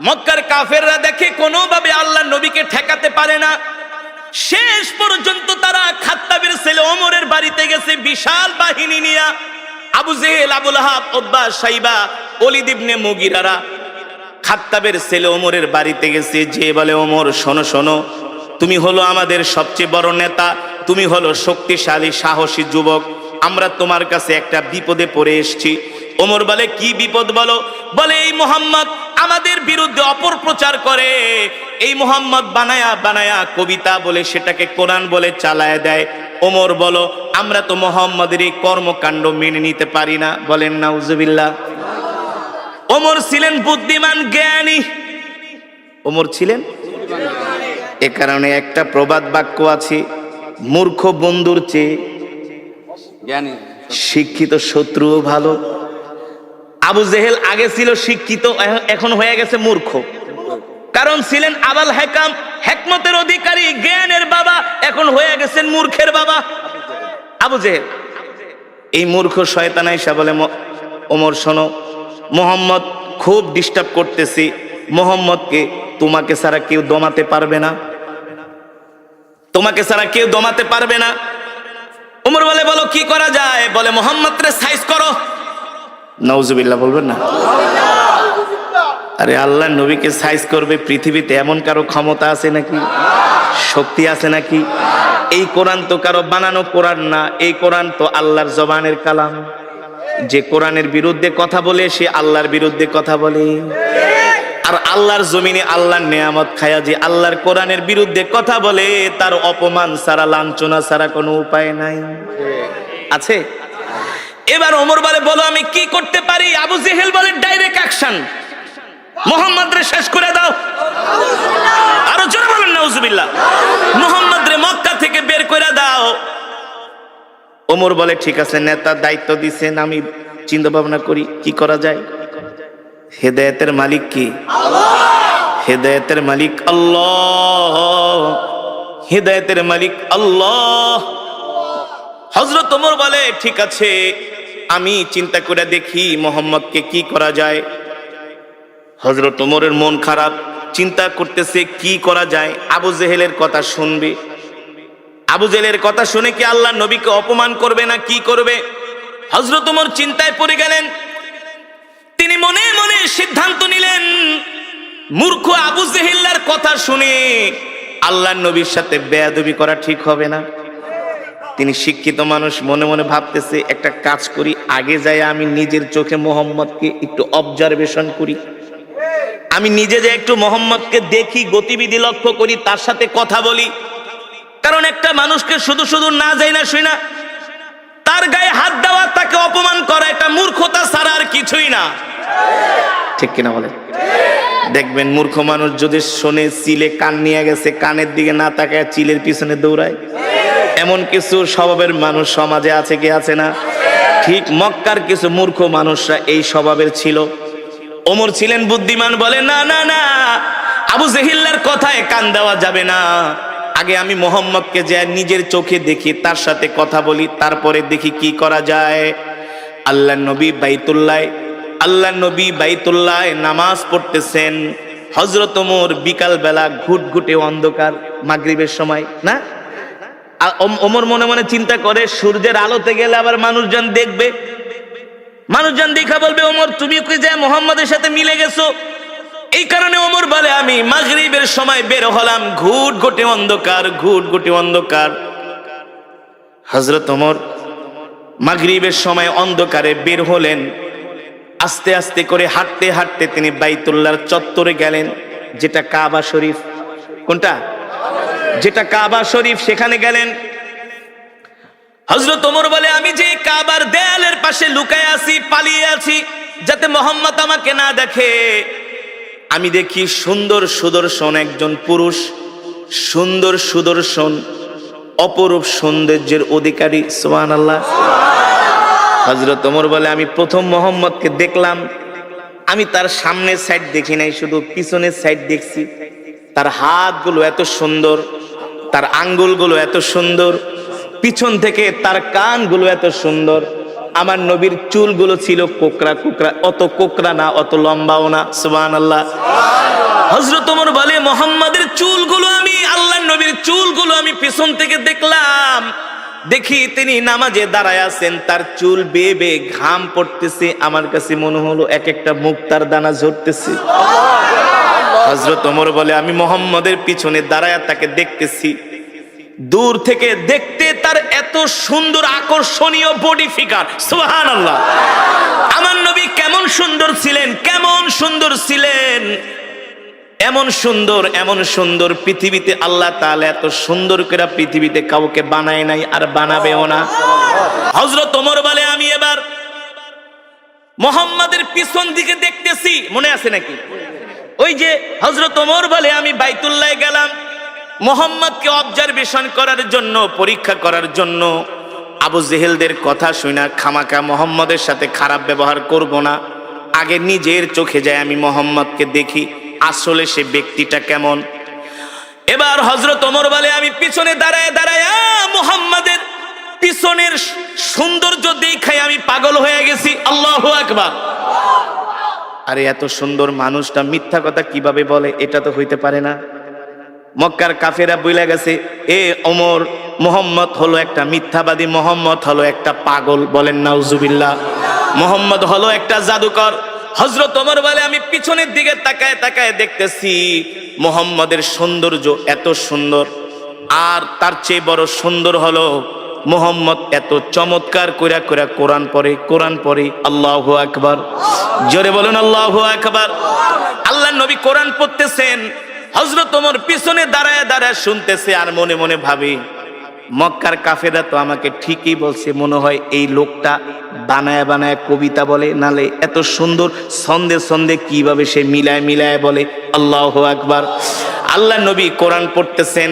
মক্কার কাফেররা দেখে কোনোভাবে আল্লাহর নবীকে ঠেকাতে পারে না। শেষ পর্যন্ত তারা খাত্তাবের ছেলে ওমরের বাড়িতে গেছে বিশাল বাহিনী নিয়ে। আবু জেহেল, আবু লাহাব, উতবা, শাইবা, ওলীদ ইবনে মুগীরারা খাত্তাবের ছেলে ওমরের বাড়িতে গেছে। যে বলে, ওমর শোনো শোনো, তুমি হলো আমাদের সবচেয়ে বড় নেতা, তুমি হলো শক্তিশালী সাহসী যুবক, আমরা তোমার কাছে একটা বিপদে পড়ে এসেছি। ওমর বলে, কি বিপদ বলো? বলে, এই মুহাম্মদ আমাদের বিরুদ্ধে অপপ্রচার করে, এই মুহাম্মদ বানায়া বানায়া কবিতা বলে সেটাকে কোরআন বলে চালায় দেয়। ওমর বলো, আমরা তো মুহাম্মাদের এই কর্মকাণ্ড মেনে নিতে পারি না। বলেন নাউজুবিল্লাহ। ওমর ছিলেন বুদ্ধিমান, জ্ঞানী। ওমর ছিলেন, এ কারণে একটা প্রবাদ বাক্য আছে, মূর্খ বন্ধুর চেয়ে জ্ঞানী শিক্ষিত শত্রুও ভালো। আবু জেহেল আগে ছিল শিক্ষিত, এখন হয়ে গেছে মূর্খ। কারণ ছিলেন আবাল হেকাম, হেকমতের অধিকারী, জ্ঞানের বাবা, এখন হয়ে গেছেন মূর্খের বাবা আবু জেহেল। এই মূর্খ শয়তান আয়েশা বলে, ওমর শোনো, মুহাম্মদ খুব ডিস্টার্ব করতেছি, মুহাম্মদকে তোমাকে ছাড়া কেউ দমাতে পারবে না, তোমাকে ছাড়া কেউ দমাতে পারবে না। ওমর বলে, বলো কি করা যায়? বলে, মুহাম্মদকে সাইজ করো। নাউজুবিল্লাহ বলবেন না? আরে আল্লাহ নবীকে সাইজ করবে পৃথিবীতে এমন কারো ক্ষমতা আছে নাকি? শক্তি আছে নাকি? এই কোরআন তো কারো বানানো কোরআন না, এই কোরআন তো আল্লাহর জবানের কালাম। যে কোরআনের বিরুদ্ধে কথা বলে সে আল্লাহর বিরুদ্ধে কথা বলে। আর আল্লাহর জমিনে আল্লাহর নেয়ামত খায়া যে আল্লাহর কোরআনের বিরুদ্ধে কথা বলে, তার অপমান ছাড়া, লাঞ্ছনা ছাড়া কোনো উপায় নাই। আছে? এবার ওমর বলে, বলো আমি কি করতে পারি? আবু জেহেল বলে, ডাইরেক্ট অ্যাকশন, মুহাম্মদরে শেষ করে দাও। আরো জোরে বলেন নাউজুবিল্লাহ। মুহাম্মদরে মক্কা থেকে বের করে দাও। ওমর বলে, ঠিক আছে, নেতার দায়িত্ব দিছেন, আমি চিন্তা ভাবনা করি কি করা যায়। হেদায়েতের মালিক কি? হেদায়েতের মালিক আল্লাহ, হেদায়েতের মালিক আল্লাহ। হযরত ওমর বলে, ঠিক আছে, আমি চিন্তা করে দেখি মুহাম্মদকে কি করা যায়। হযরত ওমরের মন খারাপ, চিন্তা করতেছে কি করা যায়। আবু জেহেলের কথা শুনবে, আবু জেহেলের কথা শুনে কি আল্লাহ নবীকে অপমান করবে না কি করবে? হযরত ওমর চিন্তায় পড়ে গেলেন। তিনি মনে মনে সিদ্ধান্ত নিলেন, মূর্খ আবু জেহেলের কথা শুনে আল্লাহ নবীর সাথে বেয়াদবি করা ঠিক হবে না। তিনি শিক্ষিত মানুষ, মনে মনে ভাবতেছে, একটা কাজ করি, আগে যাই আমি নিজের চোখে মুহাম্মদকে একটু অবজারভেশন করি, আমি নিজে যে একটু মুহাম্মদকে দেখি, গতিবিধি লক্ষ্য করি, তার সাথে কথা বলি। কারণ একটা মানুষকে শুধু শুধু না যাই না শুই না তার গায়ে হাত দেওয়া, তাকে অপমান করা, এটা মূর্খতা ছাড়া আর কিছুই না। ঠিক কিনা বলে? দেখবেন মূর্খ মানুষ যদি শোনে চিলে কান নিয়ে গেছে, কানের দিকে না তাকায় চিলের পিছনে দৌড়ায়। এমন কিছু স্বভাবের মানুষ সমাজে আছে কি আছে না? ঠিক মক্কার কিছু মূর্খ মানুষরা এই স্বভাবের ছিল। ওমর ছিলেন বুদ্ধিমান, বলে, না না না, আবু জেহেলের কথায় কান দেওয়া যাবে না। আগে আমি মুহাম্মদকে যে নিজের চোখে দেখি, তার সাথে কথা বলি, তারপরে দেখি কি করা যায়। আল্লাহ নবী বাইতুল্লাহ নামাজ পড়তেছেন। হযরত ওমর বিকাল বেলা ঘুটঘুটে অন্ধকার, মাগরিবের সময় না, ওমর মনে মনে চিন্তা করে, সূর্যের আলোতে গেলে আবার মানুষজন দেখবে, মানুষজন দেখা বলবে, ওমর তুমি কি যে মুহাম্মদের সাথে মিলে গেছো। এই কারণে ওমর বলে, আমি মাগরিবের সময় বের হলাম, ঘুটঘুটে অন্ধকার, ঘুটঘুটে অন্ধকার। হযরত ওমর মাগরিবের সময় অন্ধকারে বের হলেন। আস্তে আস্তে করে হাঁটতে হাঁটতে তিনি বাইতুল্লাহর চত্বরে গেলেন, যেটা কাবা শরীফ। কোনটা? যেটা কাবা শরীফ, সেখানে গেলেন। হযরত ওমর বলে, আমি যে কাবার দেয়ালের পাশে লুকায় আছি, পালিয়ে আছি, যাতে মুহাম্মদ আমাকে না দেখে। আমি দেখি সুন্দর সুদর্শন একজন পুরুষ, সুন্দর সুদর্শন, অপরূপ সৌন্দর্যের অধিকারী। সুবহানাল্লাহ। হযরত ওমর বলে, আমি প্রথম মুহাম্মদকে দেখলাম, আমি তার সামনের সাইড দেখি নাই, শুধু পিছনের সাইড দেখছি। তার হাতগুলো এত সুন্দর, তার আঙ্গুলগুলো এত সুন্দর, পিছন থেকে তার কানগুলো এত সুন্দর। আমার নবীর চুলগুলো ছিল কোকড়া কোকড়া, অত কোকড়া না, অত লম্বাও না। সুবহানাল্লাহ। হযরত ওমর বলে মুহাম্মাদের চুলগুলো আমি আল্লাহর নবীর চুলগুলো আমি পিছন থেকে দেখলাম, দেখি তিনি নামাজে দাঁড়ায় আছেন, তার চুল বেয়ে বেয়ে ঘাম পড়তেছে, আমার কাছে মনে হলো এক একটা মুক্তার দানা ঝরতেছে। হযরত ওমর বলে আমি মুহাম্মাদের পিছনে দাঁড়ায় তাকে দেখতেছি, দূর থেকে দেখতে তার এত সুন্দর আকর্ষণীয় বডি ফিগার, সুবহানাল্লাহ। আমার নবী কেমন সুন্দর ছিলেন, কেমন সুন্দর ছিলেন, এমন সুন্দর, এমন সুন্দর পৃথিবীতে আল্লাহ তাআলা এত সুন্দর করে পৃথিবীতে কাউকে বানায় নাই, আর বানাবেও না। হযরত ওমর বলে আমি এবার মুহাম্মাদের পিছন দিকে দেখতেছি, মনে আছে নাকি? ওই যে হযরত ওমর বলে আমি বাইতুল্লাহ গেলাম মুহাম্মদকে অবজারভেশন করার জন্য, পরীক্ষা করার জন্য। আবু জেহেলদের কথা শুনা খামাকা মুহাম্মদের সাথে খারাপ ব্যবহার করব না, আগে নিজের চোখে যায় আমি মুহাম্মদকে দেখি আসলে সে ব্যক্তিটা কেমন। এবার হযরত ওমর বলে আমি পিছনে দাঁড়ায় দাঁড়ায় মুহাম্মাদের পিছনের সৌন্দর্য দেখাই আমি পাগল হয়ে গেছি। আল্লাহু আকবার। আরে এত সুন্দর মানুষটা মিথ্যা কথা কিভাবে বলে? এটা তো হইতে পারে না। মক্কার কাফেরা বইলা গেছে এ ওমর, মুহাম্মদ হলো একটা মিথ্যাবাদী, মুহাম্মদ হলো একটা পাগল। বলেন নাউজুবিল্লাহ। মুহাম্মদ হলো একটা জাদুকর। হযরত ওমর বলে আমি পিছনের দিকে তাকায় তাকায় দেখতেছি মুহাম্মদের সৌন্দর্য এত সুন্দর, আর তার চেয়ে বড় সুন্দর হলো মুহাম্মদ এত চমৎকার কইরা কইরা কোরআন পড়ে, কোরআন পড়ে। আল্লাহু আকবার। জোরে বলুন আল্লাহু আকবার। আল্লাহর নবী কোরআন পড়তেছেন, হযরত ওমর পিছনে দাঁড়ায় দাঁড়ায় শুনতেছে, আর মনে মনে ভাবে মক্কার কাফেররা তো আমাকে ঠিকই বলছে, মনে হয় এই লোকটা বানায় বানায় কবিতা বলে, নালে এত সুন্দর ছন্দে ছন্দে কিভাবে সে মিলায় মিলায় বলে। আল্লাহু আকবার। আল্লাহর নবী কোরআন পড়তেছেন,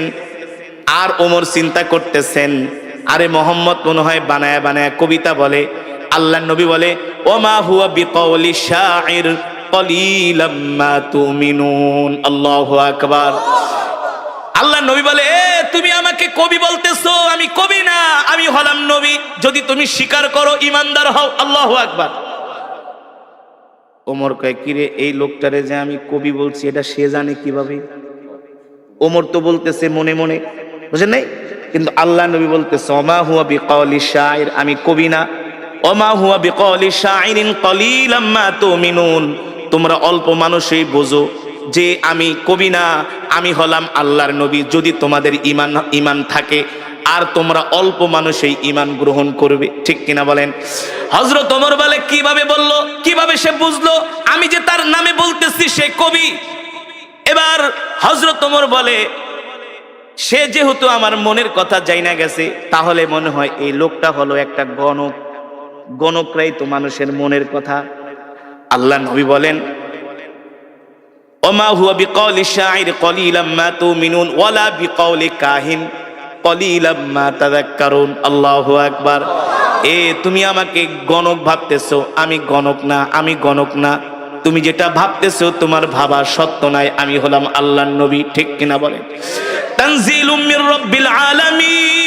আর ওমর চিন্তা করতেছেন আরে মুহাম্মদ মনে হয় বানায় বানায় কবিতা বলে। আল্লাহর নবী বলে ওমা হুয়া বিকাউলি শাইর কলিলাম মা তুমিনুন। আল্লাহু আকবার। আল্লাহর নবী বলে এ তুমি আমাকে কবি বলতেছো, আমি কবি না, আমি হলাম নবী। যদি তুমি স্বীকার করো ইমানদার হও। আল্লাহু আকবার। ওমর কয় কিরে এই লোকটারে যে আমি কবি বলছি এটা সে জানে কিভাবে? ওমর তো বলতেছে মনে মনে, বুঝেন নাই? কিন্তু আল্লাহ নবী বলতেছে ওমা হুয়া বিকাউলি শাইর, আমি কবি না। ওমা হুয়া বিকাউলি শাইরিন কলিলাম মা তুমিনুন। তোমরা অল্প মানুষই বোঝো যে আমি কবি না, আমি হলাম আল্লাহর নবী। যদি তোমাদের ঈমান থাকে, আর তোমরা অল্প মানুষই ঈমান গ্রহণ করবে। ঠিক কিনা বলেন? হযরত ওমর বলে কিভাবে বললো, কিভাবে সে বুঝলো আমি যে তার নামে বলতেছি সে কবি? এবার হযরত ওমর বলে সে যেহেতু আমার মনের কথা জানা গেছে, তাহলে মনে হয় এই লোকটা হলো একটা গণক। গণকরাই তো মানুষের মনের কথা। আল্লাহ নবী বলেন ওমা হুয়া বিকাউলি শাইর কলিলাম মা তুমিনুন ওয়ালা বিকাউলি কাহিন কলিলাম মা তাযাক্কারুন। আল্লাহু আকবার। এ তুমি আমাকে গণক ভাবতেছো, আমি গণক না, আমি গণক না। তুমি যেটা ভাবতেছো তোমার ভাবা সত্য নাই, আমি হলাম আল্লাহর নবী। ঠিক কিনা বলেন? তানজিলুম মির রাব্বিল আলামিন।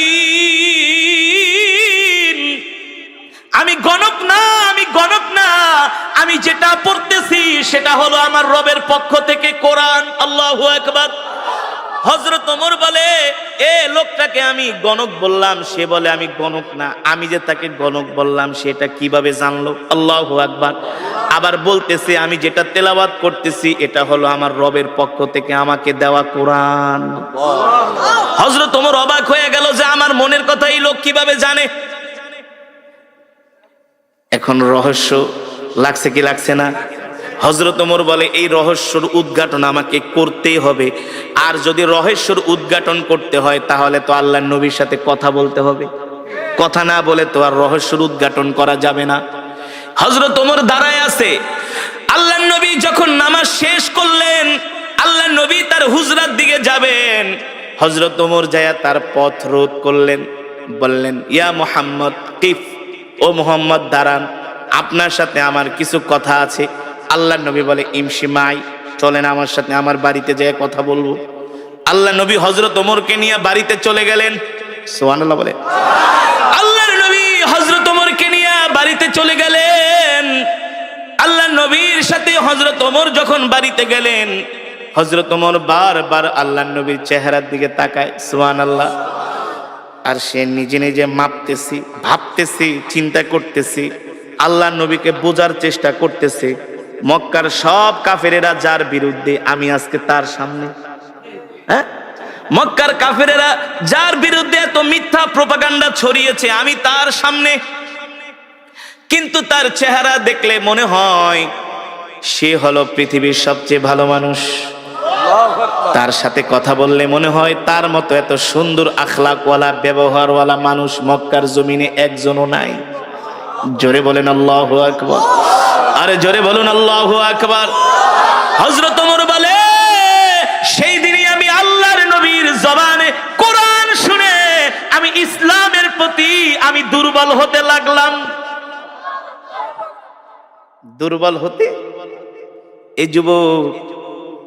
আমি গণক না, আমি গণক না, আমি যেটা পড়তেছি সেটা হলো আমার রবের পক্ষ থেকে কোরআন। আল্লাহু আকবার। হযরত ওমর বলে এ লোকটাকে আমি গণক বললাম, সে বলে আমি গণক না। আমি যে তাকে গণক বললাম সেটা কিভাবে জানলো? আল্লাহু আকবার। আবার বলতেছে আমি যেটা তেলাওয়াত করতেছি এটা হলো আমার রবের পক্ষ থেকে আমাকে দেওয়া কোরআন। হযরত ওমর অবাক হয়ে গেল যে আমার মনের কথা এই লোক কিভাবে জানে। এখন রহস্য লাগছে কি লাগছে না? হযরত ওমর বলে এই রহস্যর উদ্ঘাটন আমাকে করতেই হবে, আর যদি রহস্যর উদ্ঘাটন করতে হয় তাহলে তো আল্লাহর নবীর সাথে কথা বলতে হবে। কথা না বলে তো আর রহস্যর উদ্ঘাটন করা যাবে না। হযরত ওমর দাঁড়ায় আছে। আল্লাহর নবী যখন নামাজ শেষ করলেন, আল্লাহর নবী তার হুজরার দিকে যাবেন। হযরত ওমর যায় তার পথ রোধ করলেন, বললেন ইয়া মুহাম্মদ কিফ, ও মুহাম্মদ দাঁড়ান, আপনার সাথে আমার কিছু কথা আছে। আল্লাহর নবী বলে ইমশি মাই, চলেন আমার সাথে, আমার বাড়িতে যেয়ে কথা বলবো। আল্লাহর নবী হযরত ওমরকে নিয়ে বাড়িতে চলে গেলেন। সুবহানাল্লাহ বলে। আল্লাহর নবী হযরত ওমরকে নিয়ে বাড়িতে চলে গেলেন। আল্লাহর নবীর সাথে হযরত ওমর যখন বাড়িতে গেলেন, হযরত ওমর বারবার আল্লাহর নবীর চেহারার দিকে তাকায়, সুবহানাল্লাহ। আর সে নিজে নিজে মাপতেছি, ভাবতেছি, চিন্তা করতেছি, আল্লাহর নবীকে বোঝার চেষ্টা করতেছে। মক্কার সব কাফেরেরা যার বিরুদ্ধে, আমি আজকে তার সামনে। হ্যাঁ, মক্কার কাফেরেরা যার বিরুদ্ধে এত মিথ্যা প্রোপাগান্ডা ছড়িয়েছে, আমি তার সামনে। কিন্তু তার চেহারা দেখলে মনে হয় সে হলো পৃথিবীর সবচেয়ে ভালো মানুষ। তার সাথে কথা বললে মনে হয় তার মতো এত সুন্দর আখলাকওয়ালা, ব্যবহারওয়ালা মানুষ মক্কার জমিনে একজনও নাই। জোরে বলেন আল্লাহু আকবার। আরে জোরে বলুন আল্লাহু আকবার। হযরত ওমর বলে, সেই দিনই আমি আল্লাহর নবীর জবানে কোরআন শুনে আমি ইসলামের প্রতি আমি দুর্বল হতে লাগলাম। দুর্বল হতে? এই যুবক,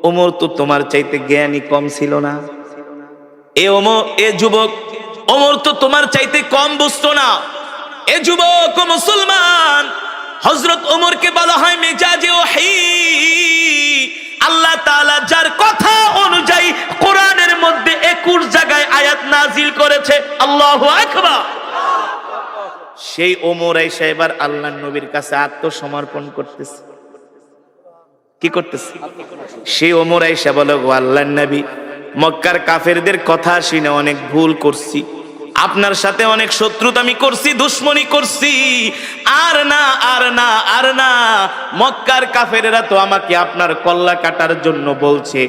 ওমর তো তোমার চাইতে জ্ঞানী কম ছিল না। এ যুবক, ওমর তো তোমার চাইতে কম বুঝতো না। এ যুবক ও মুসলমান, হযরত ওমরকে বলা হয় মেজাজে ওহী। আল্লাহ তাআলা যার কথা অনুযায়ী কোরআনের মধ্যে 21 জায়গায় আয়াত নাজিল করেছে। আল্লাহু আকবার। সেই ওমর আয়েশা এবার আল্লাহর নবীর কাছে আত্মসমর্পণ করতেছে। কি করতেছে? সেই ওমর আয়েশা বলে, গো আল্লাহর নবী, মক্কার কাফেরদের কথা শুনে অনেক ভুল করছি, আপনার সাথে অনেক শত্রুতামি করছি, দুশ্মনী করছি। আর না, আর না, আর না। মক্কার কাফেরেরা তো আমাকে আপনার কল্লা কাটার জন্য বলছে।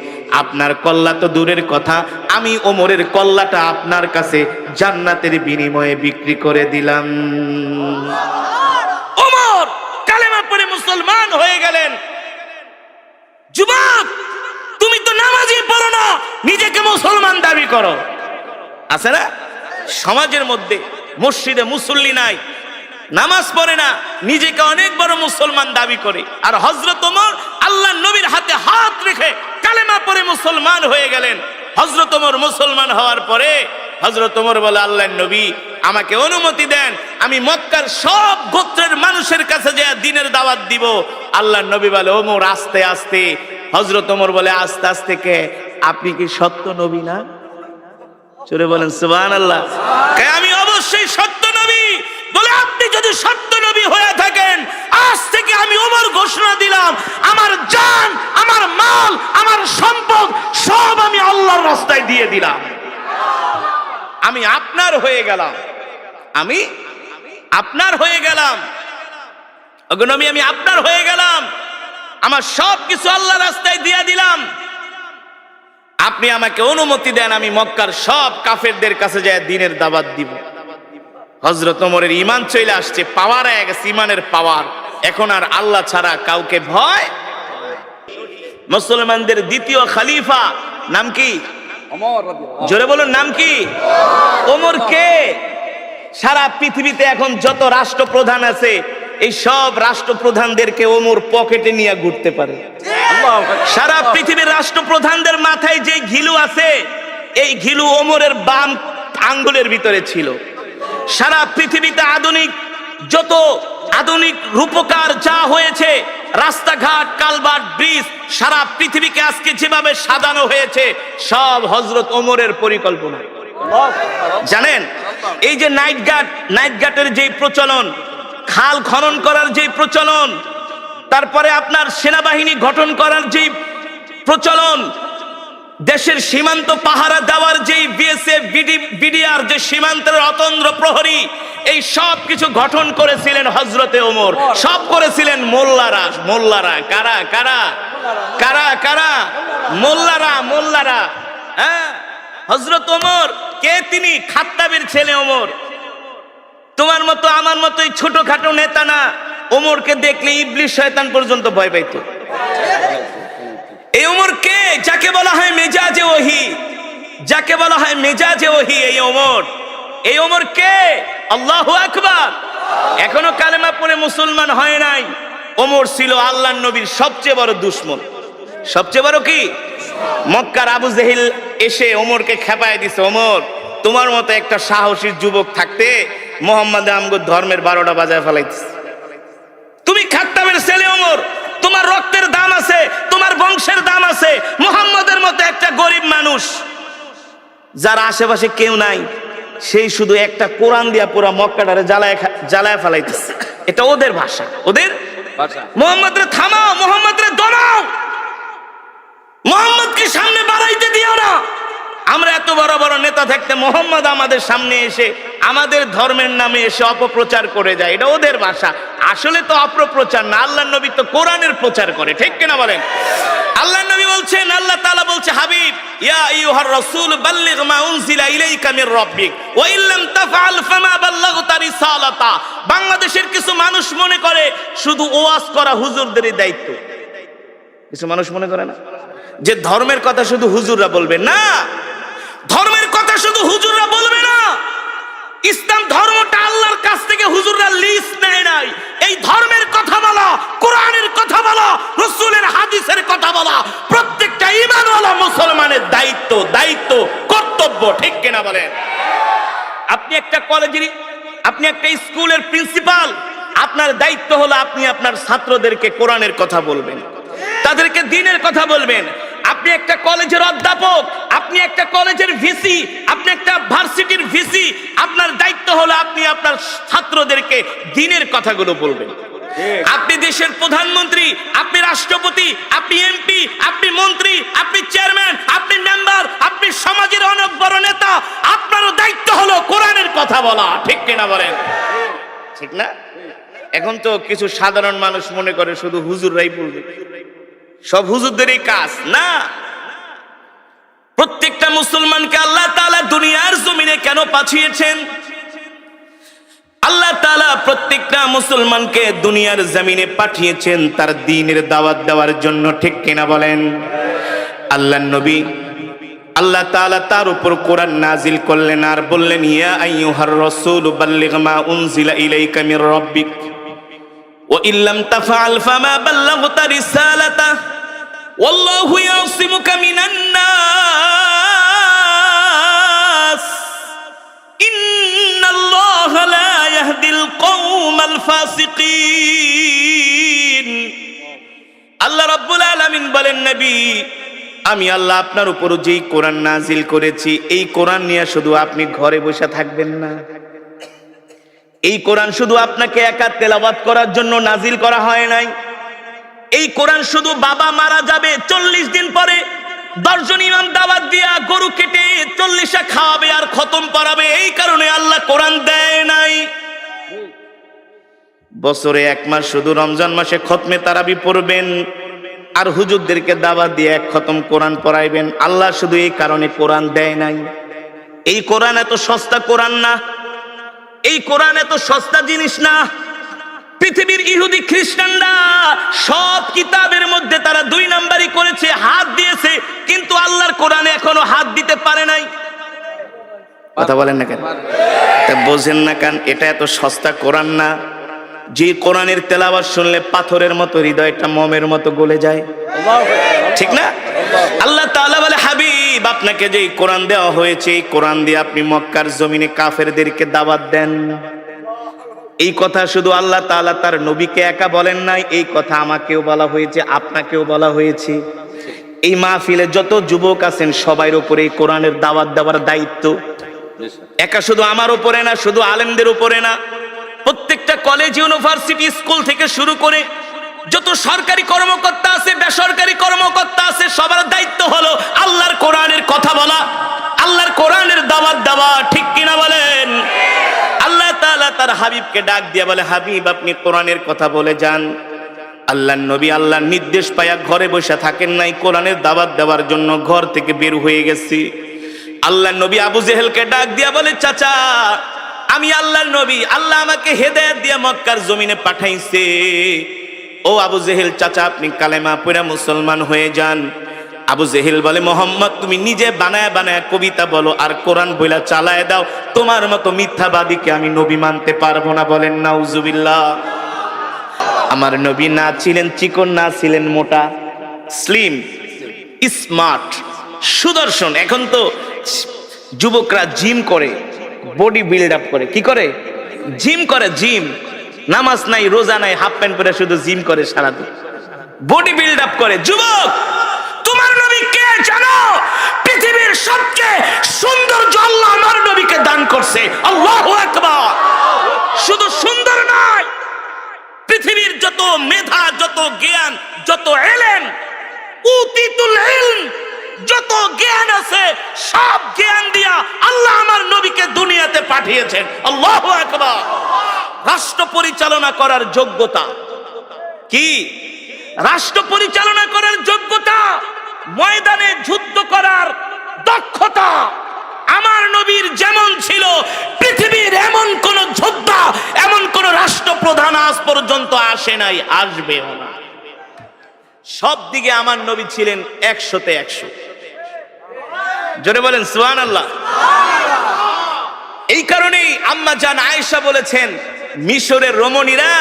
আপনার কল্লা তো দূরের কথা, আমি ওমরের কল্লাটা আপনার কাছে জান্নাতের বিনিময়ে বিক্রি করে দিলাম। ওমর কালেমা পড়ে মুসলমান হয়ে গেলেন। যুবক, তুমি তো নামাজই পড়ো না, নিজেকে মুসলমান দাবি করো। আছে না সমাজের মধ্যে? মসজিদে মুসল্লি নাই, নামাজ পড়ে না, নিজেকে অনেক বড় মুসলমান দাবি করে। আর হযরত ওমর আল্লাহর নবীর হাতে হাত রেখে কালেমা পড়ে মুসলমান হয়ে গেলেন। হযরত ওমর মুসলমান হওয়ার পরে হযরত ওমর বলে, আল্লাহর নবী, আমাকে অনুমতি দেন, আমি মক্কার সব গোত্রের মানুষের কাছে যে দ্বীনের দাওয়াত দিব। আল্লাহর নবী বলে, ওমর আস্তে আস্তে। হযরত ওমর বলে, আস্তে আস্তে কে? আপনি কি সত্য নবী না? চলে বলেন সুবহানাল্লাহ। আমি অবশ্যই সত্য নবী। বলে, আপনি যদি সত্য নবী হয়ে থাকেন, আজ থেকে আমি ওমর ঘোষণা দিলাম, আমার জান, আমার মাল, আমার সম্পদ সব আমি আল্লাহর রাস্তায় দিয়ে দিলাম। আমি আপনার হয়ে গেলাম, আমি আপনার হয়ে গেলাম। ওগো নবী, আমি আপনার হয়ে গেলাম, আমার সব কিছু আল্লাহর রাস্তায় দিয়ে দিলাম। আপনি আমাকে অনুমতি দেন, আমি মক্কার সব কাফেরদের কাছে যায় দ্বীনের দাওয়াত দিব। হযরত ওমরের ঈমান চলে আসছে, পাওয়ার হয়ে গেছে, ঈমানের পাওয়ার। এখন আর আল্লাহ ছাড়া কাউকে ভয়। মুসলমানদের দ্বিতীয় খলিফা নাম কি? জোরে বলুন, নাম কি? ওমর কে? সারা পৃথিবীতে এখন যত রাষ্ট্রপ্রধান আছে, এই সব রাষ্ট্রপ্রধানদেরকে ওমর পকেটে নিয়ে ঘুরতে পারে। সারা পৃথিবীর রাষ্ট্রপ্রধানদের মাথায় যে ঘিলু আছে, এই ঘিলু ওমরের বাম আঙ্গুলের ভিতরে ছিল। সারা পৃথিবীতে যত আধুনিক রূপকার যা হয়েছে, রাস্তাঘাট, কালভার্ট, ব্রিজ, সারা পৃথিবীকে আজকে যেভাবে সাজানো হয়েছে, সব হযরত ওমরের পরিকল্পনা। জানেন, এই যে নাইট গাটের যে প্রচলন, খাল খনন করার যে প্রচলন, তারপরে আপনার সেনাবাহিনী গঠন করার যে প্রচলন, দেশের সীমান্ত পাহারা দেওয়ার যে বিএসএফ, বিডিআর, যে সীমান্তের অতন্দ্র প্রহরী, এই সব কিছু গঠন করেছিলেন হযরতে ওমর। সব করেছিলেন মোল্লারা। কারা কারা কারা কারা? মোল্লারা। হ্যাঁ, হযরত ওমর কে? তিনি খাত্তাবের ছেলে ওমর। তোমার মতো আমার মতোই ছোটখাটো নেতা না। ওমরকে দেখলে ইবলিস শয়তান পর্যন্ত ভয় পাইতো। এই ওমর কে? যাকে বলা হয় মেজাজে ওহী, যাকে বলা হয় মেজাজে ওহী, এই ওমর কে? আল্লাহু আকবার। এখনো কালেমা পড়ে মুসলমান হয় নাই। ওমর ছিল আল্লাহর নবীর সবচেয়ে বড় দুশমন। সবচেয়ে বড় কি? মক্কার আবু জেহেল এসে ওমরকে খেপায় দিছে, ওমর, তোমার মতো একটা সাহসী যুবক থাকতে মুহাম্মদ আমগো ধর্মের 12টা বাজায় ফেলাইতেছে। তুমি খাত্তাবের ছেলে ওমর, তোমার রক্তের দাম আছে, তোমার বংশের দাম আছে। মুহাম্মদ মানুষ যার আশেপাশে কেউ নাই, সেই শুধু একটা কোরআন দিয়া পুরা মক্কাটারে জ্বালায় ফেলাইতেছে। এটা ওদের ভাষা, ওদের ভাষা। মোহাম্মদ রে থামাও, মোহাম্মদ রে দমাও, মোহাম্মদকে সামনে বাড়াইতে দিও না। আমরা এত বড় বড় নেতা থাকতে মোহাম্মদ আমাদের সামনে এসে আমাদের ধর্মের নামে এসে অপপ্রচার করে যায়, এটা ওদের ভাষা। আসলে তো অপপ্রচার না, আল্লাহর নবী তো কোরআনের প্রচার করে, ঠিক কিনা বলেন? আল্লাহর নবী বলছেন, আল্লাহ তাআলা বলছে, হাবিব ইয়া আইয়ুহার রাসূল বাল্লিগ মা উনজিলা ইলাইকা মির রাব্বিক ওয়া ইল্লাম তাফআল ফামা বাল্লাগতা রিসালাতা। বাংলাদেশের কিছু মানুষ মনে করে শুধু ওয়াজ করা হুজুরদেরই দায়িত্ব। কিছু মানুষ মনে করে না যে ধর্মের কথা শুধু হুজুররা বলবে, না, ধর্মের কথা শুধু হুজুররা বলবে না। ইসলাম ধর্মটা আল্লাহর কাছ থেকে হুজুররা লিস্ট নেয় নাই। এই ধর্মের কথা বলা, কোরআনের কথা বলা, রাসূলের হাদিসের কথা বলা প্রত্যেকটা ঈমানওয়ালা মুসলমানের দায়িত্ব, কর্তব্য, ঠিক কিনা বলেন? আপনি একটা কলেজের, আপনি একটা স্কুলের প্রিন্সিপাল, আপনার দায়িত্ব হলো আপনি আপনার ছাত্রদেরকে কোরআনের কথা বলবেন, তাদেরকে দ্বীনের কথা বলবেন। আপনি একটা কলেজের অধ্যাপক, আপনি একটা কলেজের ভিসি, আপনি একটা ভার্সিটির ভিসি, আপনার দায়িত্ব হলো আপনি আপনার ছাত্রদেরকে দ্বীনের কথাগুলো বলবেন। আপনি দেশের প্রধানমন্ত্রী, আপনি রাষ্ট্রপতি, আপনি এমপি, আপনি মন্ত্রী, আপনি চেয়ারম্যান, আপনি মেম্বার, আপনি সমাজের অনেক বড় নেতা, আপনারও দায়িত্ব হলো কোরআনের কথা বলা, ঠিক কিনা বলেন? ঠিক না? এখন তো কিছু সাধারণ মানুষ মনে করে শুধু হুজুররাই বলবে, সব হুজুরদেরই কাজ। না, প্রত্যেকটা মুসলমানকে আল্লাহ তাআলা দুনিয়ার জমিনে কেন পাঠিয়েছেন? আল্লাহ তাআলা প্রত্যেকটা মুসলমানকে দুনিয়ার জমিনে পাঠিয়েছেন তার দ্বীনের দাওয়াত দেওয়ার জন্য, ঠিক কিনা বলেন? আল্লাহর নবী আল্লাহ তাআলা তার উপর কোরআন নাজিল করলেন আর বললেন, ইয়া আইয়ুহার রাসূল বাল্লিগ মা উনজিলা ইলাইকা মির রাব্বিক ওয়া ইল্লাম তাফআল ফামা বাল্লাগতা রিসালাতা ওয়াল্লাহু ইয়াসিমুকা মিনান নাস ইন্নাল্লাহা লা ইয়াহদিল কওমাল ফাসিকিন। আল্লাহ রাব্বুল আলামিন বলেন, নবী আমি আল্লাহ আপনার উপর যেই কোরআন নাজিল করেছি, এই কোরআন নিয়ে শুধু আপনি ঘরে বসে থাকবেন না। এই কোরআন শুধু আপনাকে একা তেলাওয়াত করার জন্য নাজিল করা হয় নাই। এই কোরআন শুধু বাবা মারা যাবে 40 দিন পরে 10 জন ইমাম দাওয়াত দিয়া গরু কেটে 40টা খাওয়াবে আর খতম পড়াবে, এই কারণে আল্লাহ কোরআন দেয় নাই। বছরে 1 মাস শুধু রমজান মাসে খতমে তারাবি পড়বেন আর হুজুরদেরকে দাওয়াত দিয়ে 1 খতম কোরআন পড়াইবেন। আল্লাহ শুধু এই কারণে কোরআন দেয় নাই। এই কোরআন এত সস্তা কোরআন না, এই কোরআন এত সস্তা জিনিস না। পৃথিবীর ইহুদি খ্রিস্টানরা সব কিতাবের মধ্যে তারা 2 নাম্বারই করেছে, হাত দিয়েছে, কিন্তু আল্লাহর কোরআনে এখনো হাত দিতে পারে নাই। কথা বলেন না কেন? তা বোঝেন না কেন? এটা এত সস্তা কোরআন না যে কোরআনের তেলাওয়াত শুনলে পাথরের মতো হৃদয়টা মোমের মতো গলে যায়, ঠিক না? আল্লাহ তাআলা বলে, হাবিব আপনাকে যে কোরআন দেওয়া হয়েছে, এই কোরআন দিয়ে আপনি মক্কার জমিনে কাফেরদেরকে দাওয়াত দেন। এই কথা শুধু আল্লাহ তাআলা তার নবীকে একা বলেন নাই, এই কথা আমাকেও বলা হয়েছে, আপনাকেও বলা হয়েছে। এই মাহফিলে যত যুবক আছেন সবার উপরে এই কোরআনের দাওয়াত দেওয়ার দায়িত্ব একা শুধু আমার উপরে না, শুধু আলেমদের উপরে না, প্রত্যেকটা কলেজ, ইউনিভার্সিটি, স্কুল থেকে শুরু করে যত সরকারি কর্মকর্তা আছে, বেসরকারি কর্মকর্তা আছে, সবার দায়িত্ব হলো আল্লাহর কোরআনের কথা বলা, আল্লাহর কোরআনের দাওয়াত দেওয়া, ঠিক কিনা বলেন? আল্লাহ তাআলা তার হাবিবকে ডাক দিয়ে বলে, হাবিব আপনি কোরআনের কথা বলে যান। আল্লাহর নবী আল্লাহর নির্দেশ পায়া ঘরে বসে থাকেন নাই, কোরআনের দাওয়াত দেওয়ার জন্য ঘর থেকে বের হয়ে গেছি। আল্লাহর নবী আবু জেহেলকে ডাক দিয়া বলে, চাচা আমি আল্লাহর নবী, আল্লাহ আমাকে হেদায়েত দিয়ে মক্কার জমিনে পাঠাইছে। ও আবু জেহেল চাচা আপনি কালেমা পড়ে মুসলমান হয়ে যান। আবু জেহেল বলে, মোহাম্মদ তুমি নিজে বানায় বানায় কবিতা বলো আর কোরআন বইলা চালায় দাও, তোমার মতো মিথ্যাবাদীকে আমি নবী মানতে পারবো না। বলেন নাউজুবিল্লাহ। আমার নবী না ছিলেন চিকন, না ছিলেন মোটা, স্লিম, স্মার্ট, সুদর্শন। এখন তো যুবকরা জিম করে, বডি বিল্ড আপ করে। কি করে? জিম করে। জিম, নামাজ নাই, রোজা নাই, হাফ প্যান্ট পরে শুধু জিম করে সারাদিন, বডি বিল্ড আপ করে। যুবক তোমার নবী কে জানো? পৃথিবীর করছে। আল্লাহু আকবার। শুধু সুন্দর নয়, পৃথিবীর যত মেধা, যত জ্ঞান, যত ইলম, উতিতুল ইলম, যত জ্ঞান আছে সব জ্ঞান দিয়া আল্লাহ আমার নবীকে দুনিয়াতে পাঠিয়েছেন। আল্লাহু আকবার। রাষ্ট্র পরিচালনা করার যোগ্যতা কি? রাষ্ট্র পরিচালনা করার যোগ্যতা, ময়দানে যুদ্ধ করার দক্ষতা আমার নবীর যেমন ছিল, পৃথিবীর এমন কোন যোদ্ধা, এমন কোন রাষ্ট্রপ্রধান আজ পর্যন্ত আসে নাই, আসবেও না। সব দিকে আমার নবী ছিলেন 100-তে 100। জোরে বলেন সুবহানাল্লাহ। এই কারণেই আম্মা জান আয়েশা বলেছেন, মিশরের রমণীরা,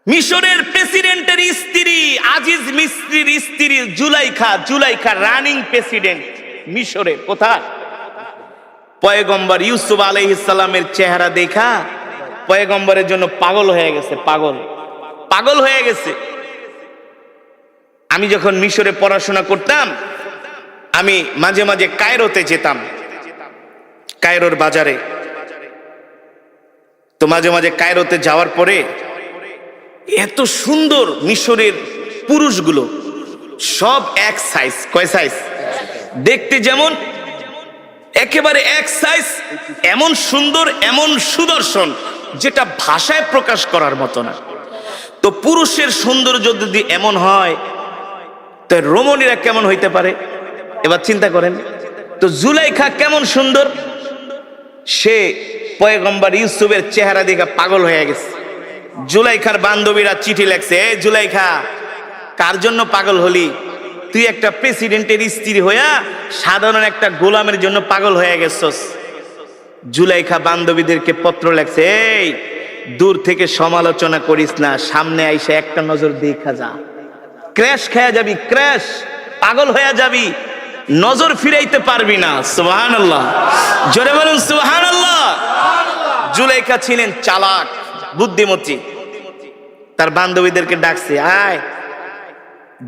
মিশরের প্রেসিডেন্টের স্ত্রী, আজিজ মিস্ত্রির স্ত্রী জুলাইখা রানিং প্রেসিডেন্ট মিশরে। কোথায়? পয়গম্বর ইউসুফ আলাইহিস সালামের চেহারা দেখা পয়গম্বরের জন্য পাগল হয়ে গেছে, পাগল হয়ে গেছে। আমি যখন মিশরে পড়াশোনা করতাম, আমি মাঝে মাঝে কায়রোতে যেতাম, কায়রোর বাজারে। তো মাঝে মাঝে কায়রোতে যাওয়ার পরে এত সুন্দর মিশরের পুরুষগুলো, সব এক সাইজ। কয় সাইজ? দেখতে যেমন একেবারে এক সাইজ, এমন সুন্দর, এমন সুদর্শন, যেটা ভাষায় প্রকাশ করার মতো না। তো পুরুষের সৌন্দর্য যদি এমন হয়, তো রমণীরা কেমন হইতে পারে? এবার চিন্তা করেন তো, জুলাইখা কেমন সুন্দর। সে পয়গম্বর ইউসুফের চেহারা দেখে পাগল হয়ে গেছে। জুলাইখার বান্ধবীরা চিঠি লেখছে, এ জুলাইখা, কার জন্য পাগল হলি? তুই একটা প্রেসিডেন্টের স্ত্রী হইয়া সাধারণ একটা গোলামের জন্য পাগল হয়ে গেছস। জুলাইখা বান্ধবীদেরকে পত্র লেখছে, এই দূর থেকে সমালোচনা করিস না, সামনে আইসা একটা নজর দেখা যা, ক্র্যাশ খেয়ে যাবি, ক্র্যাশ, পাগল হয়ে যাবি, নজর ফিরাইতে পারবি না। সুবহানাল্লাহ। জোরে বলুন সুবহানাল্লাহ। জুলাইখা ছিলেন চালাক, বুদ্ধিমতী। তার বান্ধবীদেরকে ডাকছে, আয়,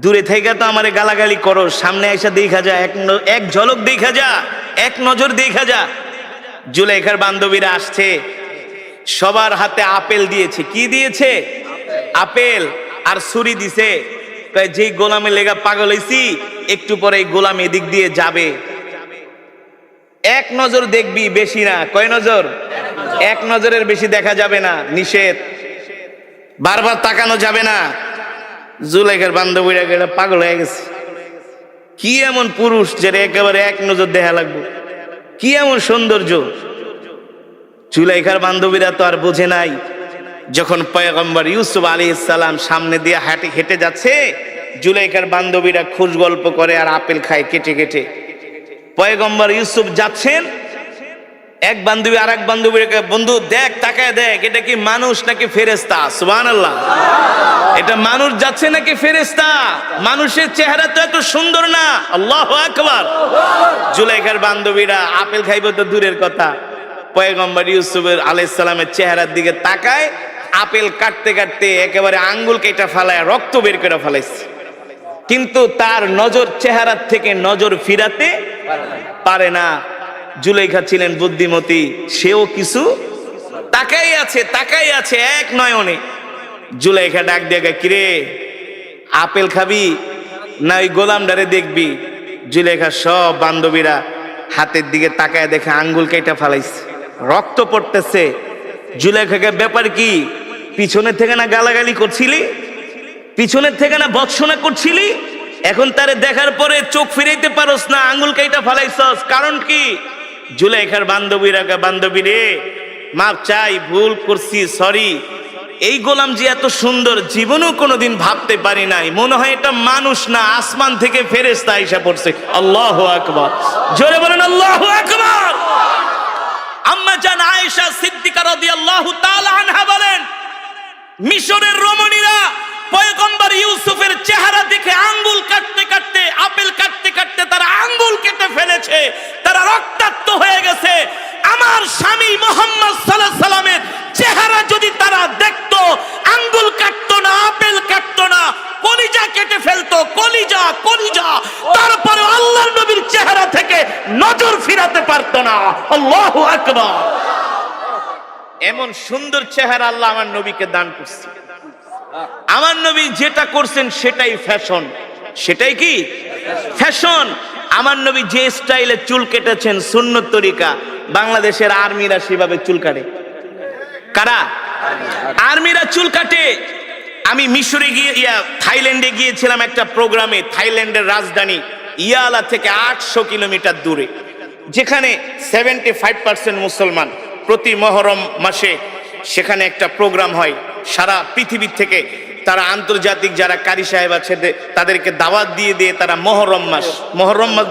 দূরে থেকে তো আমারে গালাগালি করো, সামনে এসে দেখা যা, এক ঝলক দেখা যা, এক নজর দেখা যা। জুলাইখার বান্ধবীরা আসছে, সবার হাতে আপেল দিয়েছে। কি দিয়েছে? আপেল আর ছুরি দিছে। যে গোলামে লেগা পাগল হইছি, একটু পরে গোলাম এদিক দিয়ে যাবে, এক নজর দেখবি, বেশি না। কয় নজর? এক নজরের বেশি দেখা যাবে না, নিষেধ, বারবার তাকানো যাবে না। জুলাইখার বান্ধবীরা গেলে পাগল হয়ে গেছে। কি এমন পুরুষ যেটা একেবারে এক নজর দেখা লাগবে? কি এমন সৌন্দর্য? জুলাইখার বান্ধবীরা তো আর বোঝে নাই, যখন পয়গম্বর ইউসুফ আলাইহিস সালাম সামনে দিয়ে হেঁটে যাচ্ছে, জুলাইখার বান্ধবীরা খুশ গল্প করে আর আপেল খায় কেটে কেটে। পয়গম্বর ইউসুফ যাচ্ছেন, এক বান্ধবী আর এক বান্ধবীকে, বন্ধু দেখ, তাকায় দেখ, এটা কি মানুষ নাকি ফেরেশতা? সুবহানাল্লাহ। এটা মানুষ যাচ্ছে নাকি ফেরেশতা? মানুষের চেহারা তো এত সুন্দর না। আল্লাহু আকবার। জুলাইখার বান্ধবীরা আপেল খাইব তো দূরের কথা, পয়গম্বর ইউসুফ আলাইহিস সালামের চেহারার দিকে তাকায়, আপেল কাটতে কাটতে একেবারে আঙ্গুল কেটে ফেলায় রক্ত বের করে ফেলাইছে। কিন্তু তার নজর চেহারার থেকে নজর ফিরাতে পারে না। জুলাইখা ছিলেন বুদ্ধিমতী, সেও কিছু তাকাই আছে এক নয়নে। জুলাইখা ডাক দিয়ে, কিরে, আপেল খাবি না ওই গোলামডারে দেখবি? জুলাইখা সব বান্ধবীরা হাতের দিকে তাকায় দেখে আঙ্গুল কেটে ফেলাইছে, রক্ত পড়তেছে। জুলাইখাকে, ব্যাপার কি? পিছনের থেকে না গালাগালি করছিলি, পিছনের থেকে না ভৎসনা করছিলি, এখন তারে দেখার পরে চোখ ফিরাইতে পারস না, আঙ্গুল কেটে ফেলাইছস, কারণ কি? জুলাইখার বান্ধবীরা, বান্ধবী রে, মাপ চাই, ভুল করছি, সরি। এই গোলাম যে এত সুন্দর জীবনেও কোনোদিন ভাবতে পারি নাই, মনে হয় এটা মানুষ না, আসমান থেকে ফেরেশতা আইসা পড়ছে। আল্লাহু আকবার। জোরে বলেন আল্লাহু আকবার। আম্মা জান আয়েশা সিদ্দিকা রাদিয়াল্লাহু তাআলা আনহা বলেন, মিশরের রমণীরা পয়গম্বর ইউসুফের চেহারা দেখে আঙ্গুল কাটতে কাটতে, আপেল কাটতে কাটতে তারা আঙ্গুল কেটে ফেলেছে, তারা রক্তাক্ত হয়ে গেছে। আমার স্বামী মুহাম্মদ সাল্লাল্লাহু আলাইহি সাল্লামের চেহারা যদি তারা দেখতো, আঙ্গুল কাটতো না, আপেল কাটতো না, কলিজা কেটে ফেলতো, কলিজা। তারপরে আল্লাহর নবীর চেহারা থেকে নজর ফিরাতে পারতো না। আকবার। এমন সুন্দর চেহারা আল্লাহ আমার নবীকে দান করছে। আমার নবী যেটা করছেন সেটাই ফ্যাশন। সেটাই কি ফ্যাশন। আমার নবী যে স্টাইলে চুল কেটেছেন সুন্নত তরিকা, বাংলাদেশের আর্মিরা সেভাবে চুল কাটে। কারা? আর্মিরা চুল কাটে। আমি মিশরে গিয়ে থাইল্যান্ডে গিয়েছিলাম একটা প্রোগ্রামে। থাইল্যান্ডের রাজধানী ইয়ালা থেকে 800 কিলোমিটার দূরে, যেখানে 75% মুসলমান। প্রতি মহরম মাসে সেখানে একটা প্রোগ্রাম হয়। সারা পৃথিবী থেকে তারা আন্তর্জাতিক যারা কারি সাহেব আছে তাদেরকে দাওয়াত দিয়ে দিয়ে তারা মহরম মাস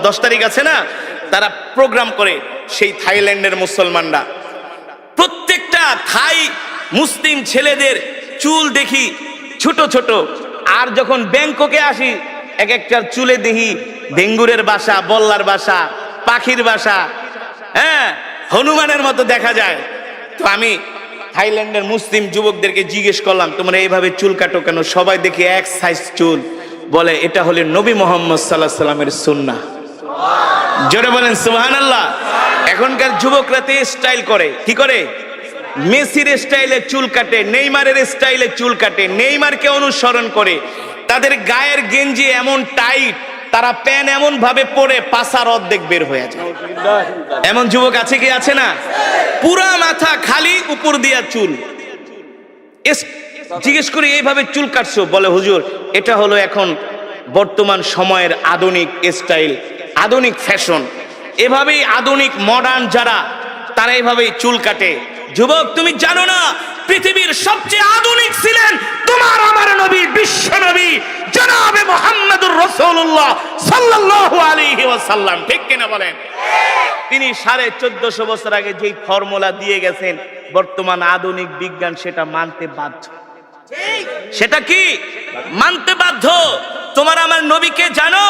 10 তারিখ আছে না, তারা প্রোগ্রাম করে। সেই থাইল্যান্ডের মুসলমানরা প্রত্যেকটা থাই মুসলিম ছেলেদের চুল দেখি ছোট ছোট। আর যখন ব্যাংককে আসি এক একটার চুলে দেখি ডেঙ্গুরের বাসা, বল্লার বাসা, পাখির বাসা, হ্যাঁ হনুমানের মতো দেখা যায়। তো আমি থাইল্যান্ডের মুসলিম যুবকদেরকে জিজ্ঞেস করলাম, তোমরা এইভাবে চুল কাটো কেন? সবাই দেখি এক সাইজ চুল। বলে এটা হলো নবী মুহাম্মদ সাল্লাল্লাহু আলাইহি সাল্লামের সুন্নাহ। জোরে বলেন সুবহানাল্লাহ। এখনকার যুবকরা তো স্টাইল করে, কি করে? মেসির স্টাইলে চুল কাটে, নেইমারের স্টাইলে চুল কাটে, নেইমারকে অনুসরণ করে। তাদের গায়ের গেঞ্জি এমন টাইট, তারা প্যান এমন ভাবে পরে পাছার অর্ধেক বের হয়ে যায়। এমন যুবক আছে কি আছে না? পুরা মাথা খালি, উপর দিয়া চুল। জিজ্ঞেস করি এইভাবে চুল কাটছো? বলে হুজুর এটা হলো এখন বর্তমান সময়ের আধুনিক স্টাইল, আধুনিক ফ্যাশন। এভাবেই আধুনিক মডার্ন যারা, তারা এইভাবেই চুল কাটে। যুবক তুমি জানো না পৃথিবীর সবচেয়ে আধুনিক ছিলেন তোমার আমার নবী, বিশ্ব নবী জনাবে মুহাম্মদুর রাসূলুল্লাহ সাল্লাল্লাহু আলাইহি ওয়াসাল্লাম। ঠিক কিনা বলেন? তিনি 1450 বছর আগে যেই ফর্মুলা দিয়ে গেছেন, বর্তমান আধুনিক বিজ্ঞান সেটা মানতে বাধ্য। সেটা কি? মানতে বাধ্য। তোমার আমার নবীকে জানো,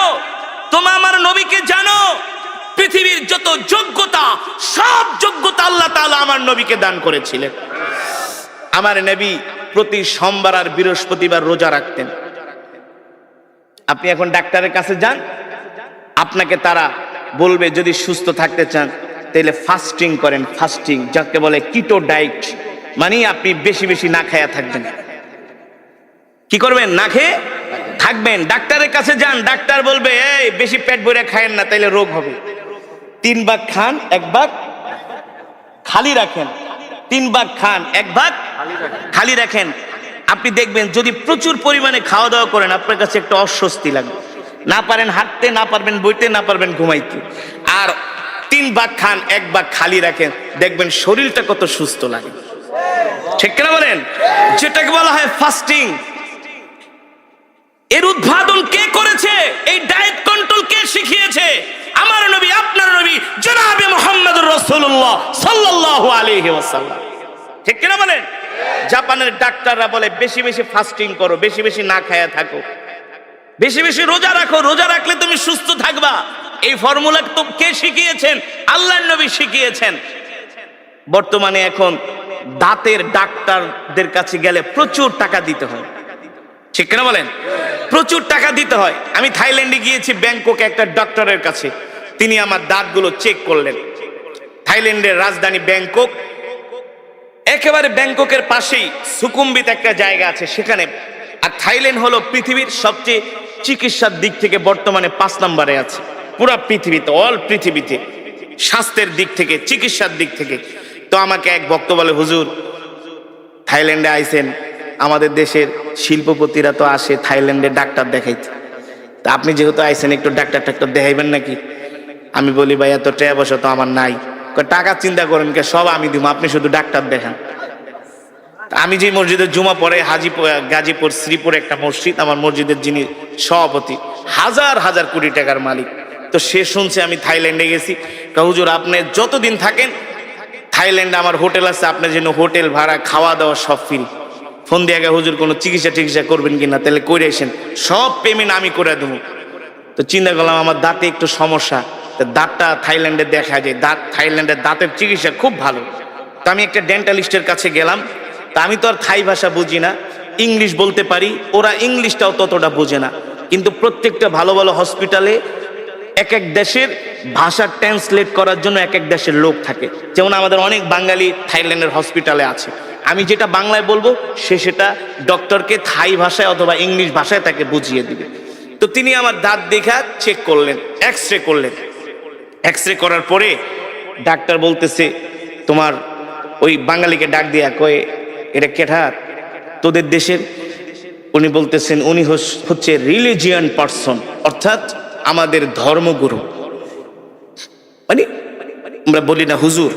তোমার আমার নবীকে জানো। পৃথিবীর যত যোগ্যতা, সব যোগ্যতা আল্লাহ তাআলা আমার নবীকে দান করেছিলেন। আমার নবী প্রতি সোমবার আর বৃহস্পতিবার রোজা রাখতেন। আপনি এখন ডাক্তারের কাছে যান, আপনাকে তারা বলবে যদি সুস্থ থাকতে চান তাহলে ফাস্টিং করেন। ফাস্টিং যাকে বলে কিটো ডায়েট, মানে আপনি বেশি বেশি না খায়া থাকবেন। কি করবেন? না খেয়ে থাকবেন। ডাক্তারের কাছে যান, ডাক্তার বলবে এই বেশি পেট ভরে খায়েন না, তাইলে রোগ হবে। 3 ভাগ খান, 1 ভাগ খালি রাখেন। 3 ভাগ খান, 1 ভাগ খালি রাখেন। আপনি দেখবেন যদি প্রচুর পরিমাণে খাওয়া দাওয়া করেন, আপনার কাছে একটা অস্বস্তি লাগবে। না পারেন হাঁটতে, না পারবেন বইতে, না পারবেন ঘুমাইতে। আর 3 ভাগ খান, 1 ভাগ খালি রাখেন, দেখবেন শরীরটা কত সুস্থ লাগে। ঠিক কিনা বলেন? যেটাকে বলা হয় ফাস্টিং। এর উদ্ভাবন কে করেছে? এই ডায়েট কন্ট্রোল কে শিখিয়েছে? আমার নবী, আপনার নবী জনাবে মুহাম্মদুর রাসূলুল্লাহ সাল্লাল্লাহু আলাইহি ওয়াসাল্লাম। ঠিক কিনা বলেন? জাপানের ডাক্তাররা বলে বেশি বেশি ফাস্টিং করো, বেশি বেশি না খায়া থাকো, বেশি বেশি রোজা রাখো, রোজা রাখলে তুমি সুস্থ থাকবা। এই ফর্মুলা তো কে শিখিয়েছেন? আল্লাহর নবী শিখিয়েছেন। বর্তমানে এখন দাঁতের ডাক্তারদের কাছে গেলে প্রচুর টাকা দিতে হয়। ঠিক কিনা বলেন? প্রচুর টাকা দিতে হয়। আমি থাইল্যান্ডে গিয়েছি, ব্যাংককে একটা ডক্টরের কাছে। তিনি আমার দাঁতগুলো চেক করলেন। থাইল্যান্ডের রাজধানী ব্যাংকক, একেবারে ব্যাংককের পাশেই সুকুম্বিত একটা জায়গা আছে সেখানে। আর থাইল্যান্ড হলো পৃথিবীর সবচেয়ে চিকিৎসার দিক থেকে বর্তমানে 5 নম্বরে আছে পুরা পৃথিবীতে, অল পৃথিবীতে, স্বাস্থ্যের দিক থেকে, চিকিৎসার দিক থেকে। তো আমাকে এক ভক্ত বলে, হুজুর থাইল্যান্ডে আইছেন, আমাদের দেশের শিল্পপতিরা তো আসে থাইল্যান্ডে ডাক্তার দেখাইতে, তা আপনি যেহেতু আইছেন একটু ডাক্তার দেখাইবেন নাকি? আমি বলি ভাই এত টাকা পয়সা তো আমার নাই। টাকা চিন্তা করেন কে, সব আমি দিব, আপনি শুধু ডাক্তার দেখান। আমি যে মসজিদের জুমা পড়ে গাজীপুর শ্রীপুরে একটা মসজিদ, আমার মসজিদের যিনি সভাপতি হাজার হাজার কোটি টাকার মালিক, তো সে শুনছে আমি থাইল্যান্ডে গেছি। হুজুর আপনি যতদিন থাকেন থাইল্যান্ডে আমার হোটেল আছে, আপনার জন্য হোটেল ভাড়া, খাওয়া দাওয়া সব ফ্রি। ফোন দিয়ে আগে হুজুর কোনো চিকিৎসা করবেন কিনা, তাহলে করে আসেন, সব পেমেন্ট আমি করে দেবো। তো চিন্তা করলাম আমার দাঁতে একটু সমস্যা, দাঁতটা থাইল্যান্ডে দেখা যায়, থাইল্যান্ডের দাঁতের চিকিৎসা খুব ভালো। তো আমি একটা ডেন্টালিস্টের কাছে গেলাম। তা আমি তো আর থাই ভাষা বুঝি না, ইংলিশ বলতে পারি, ওরা ইংলিশটাও ততটা বোঝে না। কিন্তু প্রত্যেকটা ভালো ভালো হসপিটালে এক এক দেশের ভাষা ট্রান্সলেট করার জন্য এক এক দেশের লোক থাকে। যেমন আমাদের অনেক বাঙালি থাইল্যান্ডের হসপিটালে আছে, আমি যেটা বাংলায় বলবো সে সেটা ডক্টরকে থাই ভাষায় অথবা ইংলিশ ভাষায় তাকে বুঝিয়ে দিবে। তো তিনি আমার দাঁত দেখা চেক করলেন, এক্স রে করলেন। এক্স রে করার পরে ডাক্তার বলতেছে, তোমার ওই বাঙালিকে ডাক দিয়া কয়ে, এটা কেঠার তোদের দেশের? উনি বলতেছেন উনি হচ্ছে রিলিজিয়ান পার্সন, অর্থাৎ আমাদের ধর্মগুরু। মানে আমরা বলি না হুজুর,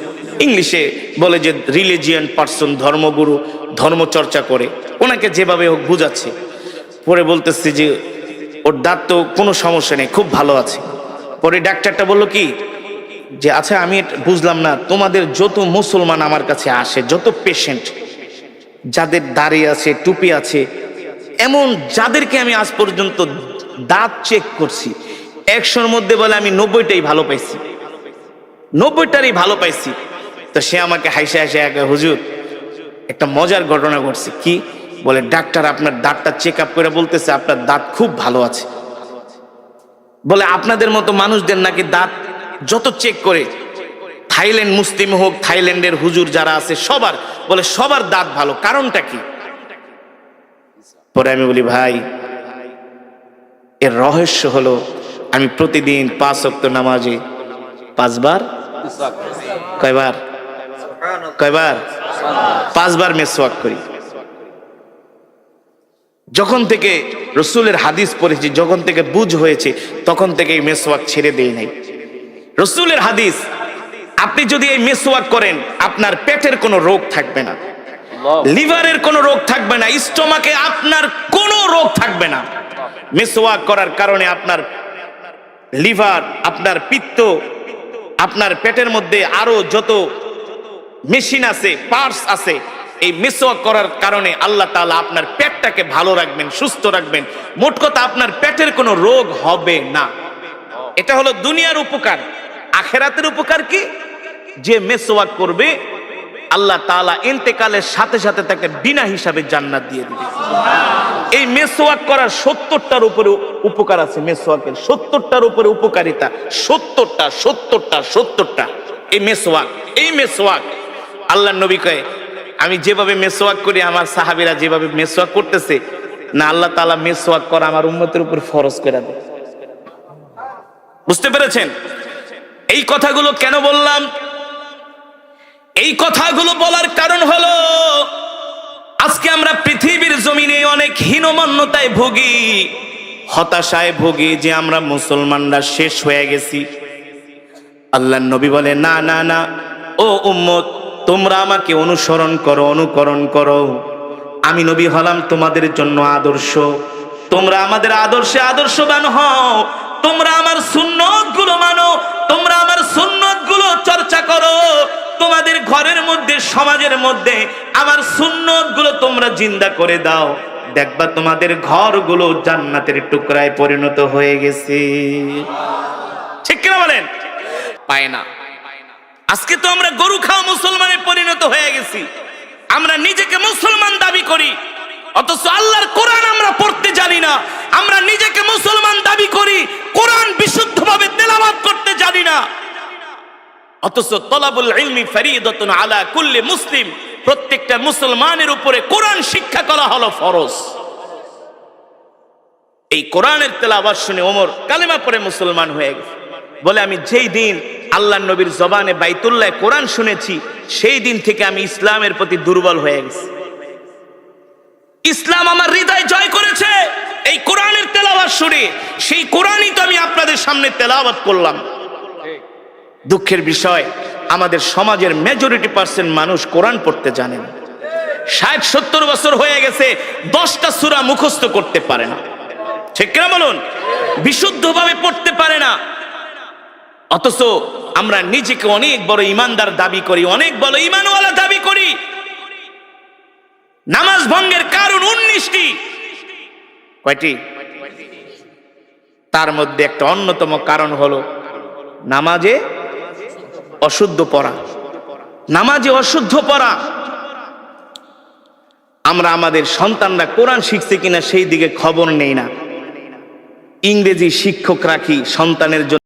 ইংলিশে বলে যে রিলিজিয়ান পার্সন, ধর্মগুরু, ধর্ম চর্চা করে, ওনাকে যেভাবে হোক বুঝাচ্ছে। পরে বলতেছে যে ওর দাঁত তো কোনো সমস্যা নেই, খুব ভালো আছে। পরে ডাক্তারটা বলল কি যে আচ্ছা আমি বুঝলাম না, তোমাদের যত মুসলমান আমার কাছে আসে, যত পেশেন্ট যাদের দাড়ি আছে, টুপি আছে, এমন যাদেরকে আমি আজ পর্যন্ত দাঁত চেক করছি, 100-র মধ্যে বলে আমি 90টাই ভালো পাইছি, 90টারই ভালো পাইছি। তো সে আমাকে হাসে হাসে হুজুর একটা মজার ঘটনা ঘটছে। কি বলে, ডাক্তার আপনার দাঁতটা চেক আপ করে বলতেছে আপনার দাঁত খুব ভালো আছে। বলে আপনাদের মতো মানুষদের নাকি দাঁত যত চেক করে, থাইল্যান্ড মুসলিম হোক, থাইল্যান্ডের হুজুর যারা আছে সবার, বলে সবার দাঁত ভালো, কারণটা কি? পরে আমি বলি ভাই এর রহস্য হলো আমি প্রতিদিন 5 ওয়াক্ত নামাজে 5 বার, কয়বার 5 বার মেসওয়াক করি। যখন থেকে রসুলের হাদিস পড়েছি, যখন থেকে বুঝ হয়েছে, তখন থেকে এই মেসওয়াক ছেড়ে দেই নাই। রসুলের হাদিস, আপনি যদি এই মেসওয়াক করেন আপনার পেটের কোনো রোগ থাকবে না, লিভারের কোনো রোগ থাকবে না, স্টোমাকে আপনার কোনো রোগ থাকবে না। মেসওয়াক করার কারণে আপনার লিভার, আপনার পিত্ত, আপনার পেটের মধ্যে আরো যত মেশিন আছে, পার্টস আছে, এই মেসওয়াক করার কারণে আল্লাহ তাআলা আপনার পেটটাকে ভালো রাখবেন, সুস্থ রাখবেন। মোট কথা আপনার পেটের কোনো রোগ হবে না। এটা হলো দুনিয়ার উপকার। আখিরাতের উপকার কি? যে মেসওয়াক করবে আল্লাহ তাআলা ইন্তেকালের সাথে সাথে তাকে বিনা হিসাবে জান্নাত দিয়ে দিবে। এই মেসওয়াক করার 70টার উপরে উপকার আছে। মেসওয়াকের 70টার উপরে উপকারিতা, 70টা এই মেসওয়াক আল্লাহর নবী কয়, আমি যেভাবে মেসওয়াক করি, আমার সাহাবীরা যেভাবে মেসওয়াক করতেছে না, আল্লাহ তাআলা মেসওয়াক করা আমার উম্মতের উপর ফরজ করে দেয়। বুঝতে পেরেছেন? এই কথাগুলো কেন বললাম? এই কথাগুলো বলার কারণ হলো আজকে আমরা পৃথিবীর জমিনে অনেক হীনমন্যতায় ভুগি, হতাশায় ভুগি যে আমরা মুসলমানরা শেষ হয়ে গেছি। আল্লাহর নবী বলে না না না, ও উম্মত তোমরা আমাকে অনুকরণ করো। আমি নবী হলাম তোমাদের জন্য আদর্শ, তোমরা আমাদের আদর্শে আদর্শবান হও। তোমরা আমার সুন্নতগুলো মানো, তোমরা আমার সুন্নতগুলো চর্চা করো। তোমাদের ঘরের মধ্যে, সমাজের মধ্যে আমার সুন্নতগুলো তোমরা জিন্দা করে দাও, দেখবা তোমাদের ঘরগুলো জান্নাতের টুকরায় পরিণত হয়ে গেছে। ঠিক কিনা বলেন? পায় না। আজকে তো আমরা গরু খাওয়া মুসলমানে পরিণত হয়ে গেছি। আমরা নিজেকে মুসলমান দাবি করি, অথচ আল্লাহর কোরআন আমরা পড়তে জানি না। আমরা নিজেকে মুসলমান দাবি করি, কোরআন বিশুদ্ধভাবে তেলাওয়াত করতে জানি না। অথচ তলাবুল ইলমি ফরিদাতুন আলা কুল্লি মুসলিম, প্রত্যেকটা মুসলমানের উপরে কোরআন শিক্ষা করা হলো ফরজ। এই কোরআনের তেলাওয়াত শুনে ওমর কালেমা পড়ে মুসলমান হয়ে গেছে। বলে আমি যেই দিন আল্লাহর নবীর জবানে বাইতুল্লাহ কোরআন শুনেছি, সেই দিন থেকে আমি ইসলামের প্রতি দুর্বল হয়ে গেছি। ইসলাম আমার হৃদয় জয় করেছে এই কোরআনের তেলাওয়াত শুনে। সেই কোরআনই তো আমি আপনাদের সামনে তেলাওয়াত করলাম। দুঃখের বিষয়, আমাদের সমাজের মেজরিটি পার্সেন্ট মানুষ কোরআন পড়তে জানে না। 60-70 বছর হয়ে গেছে, 10টা সূরা মুখস্থ করতে পারে না। ঠিক কিনা বলুন? বিশুদ্ধভাবে পড়তে পারে না। অথচ আমরা নিজেকে অনেক বড় ইমানদার দাবি করি, অনেক বড় ইমানওয়ালা দাবি করি। নামাজ ভঙ্গের কারণ 19টি। কয়টি? তার মধ্যে একটা অন্যতম কারণ হলো নামাজে অশুদ্ধ পড়া। নামাজে অশুদ্ধ পড়া। আমরা আমাদের সন্তানরা কোরআন শিখছে কিনা সেই দিকে খবর নেই না। ইংরেজি শিক্ষক রাখি সন্তানের জন্য।